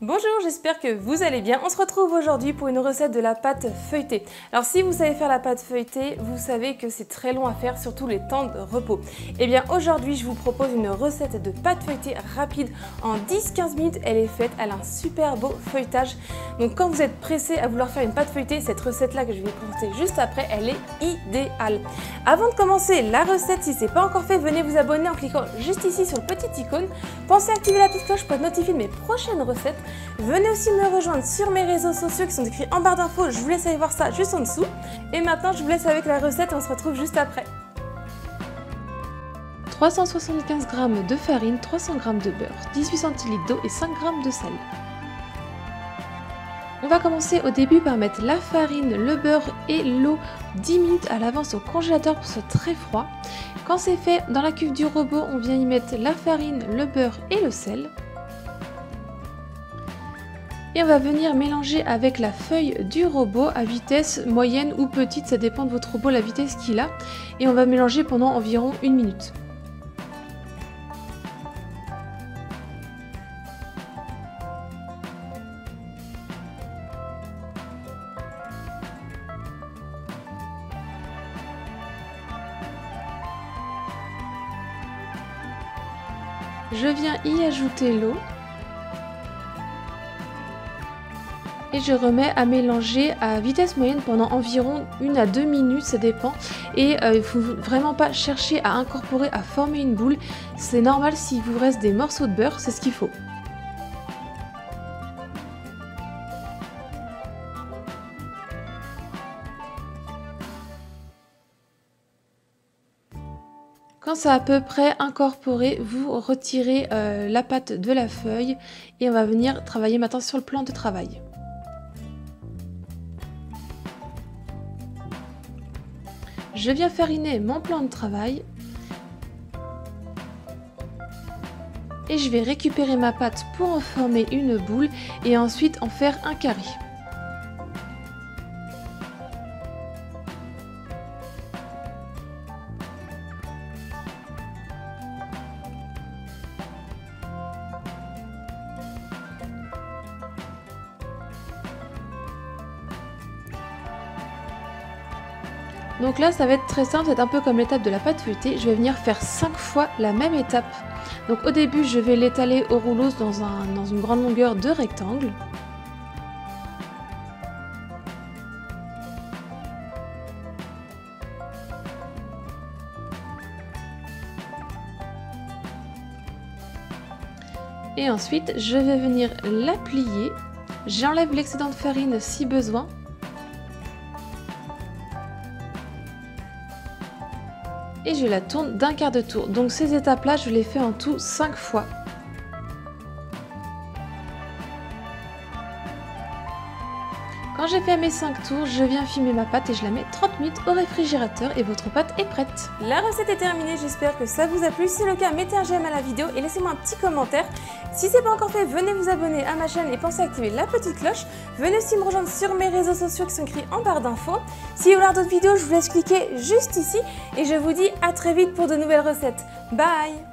Bonjour, j'espère que vous allez bien. On se retrouve aujourd'hui pour une recette de la pâte feuilletée. Alors si vous savez faire la pâte feuilletée, vous savez que c'est très long à faire, surtout les temps de repos. Et bien aujourd'hui, je vous propose une recette de pâte feuilletée rapide. En 10-15 minutes, elle est faite, elle a un super beau feuilletage. Donc quand vous êtes pressé à vouloir faire une pâte feuilletée, cette recette-là que je vais vous présenter juste après, elle est idéale. Avant de commencer la recette, si ce n'est pas encore fait, venez vous abonner en cliquant juste ici sur le petit icône. Pensez à activer la petite cloche pour être notifié de mes prochaines recettes. Venez aussi me rejoindre sur mes réseaux sociaux qui sont écrits en barre d'infos, je vous laisse aller voir ça juste en dessous. Et maintenant je vous laisse avec la recette et on se retrouve juste après. 375 g de farine, 300 g de beurre, 18 cl d'eau et 5 g de sel. On va commencer au début par mettre la farine, le beurre et l'eau 10 minutes à l'avance au congélateur pour que ce soit très froid. Quand c'est fait, dans la cuve du robot, on vient y mettre la farine, le beurre et le sel. Et on va venir mélanger avec la feuille du robot à vitesse moyenne ou petite, ça dépend de votre robot, la vitesse qu'il a. Et on va mélanger pendant environ 1 minute. Je viens y ajouter l'eau. Et je remets à mélanger à vitesse moyenne pendant environ 1 à 2 minutes, ça dépend. Et il ne faut vraiment pas chercher à incorporer, à former une boule. C'est normal s'il vous reste des morceaux de beurre, c'est ce qu'il faut. Quand c'est à peu près incorporé, vous retirez la pâte de la feuille et on va venir travailler maintenant sur le plan de travail. Je viens fariner mon plan de travail et je vais récupérer ma pâte pour en former une boule et ensuite en faire un carré. Donc là ça va être très simple, c'est un peu comme l'étape de la pâte feuilletée, je vais venir faire 5 fois la même étape. Donc au début je vais l'étaler au rouleau dans une grande longueur de rectangle. Et ensuite je vais venir la plier, j'enlève l'excédent de farine si besoin. Et je la tourne d'un quart de tour. Donc ces étapes-là, je les fais en tout 5 fois. Quand j'ai fait mes 5 tours, je viens filmer ma pâte et je la mets 30 minutes au réfrigérateur et votre pâte est prête. La recette est terminée, j'espère que ça vous a plu. Si c'est le cas, mettez un j'aime à la vidéo et laissez-moi un petit commentaire. Si ce n'est pas encore fait, venez vous abonner à ma chaîne et pensez à activer la petite cloche. Venez aussi me rejoindre sur mes réseaux sociaux qui sont écrits en barre d'infos. Si vous voulez voir d'autres vidéos, je vous laisse cliquer juste ici et je vous dis à très vite pour de nouvelles recettes. Bye!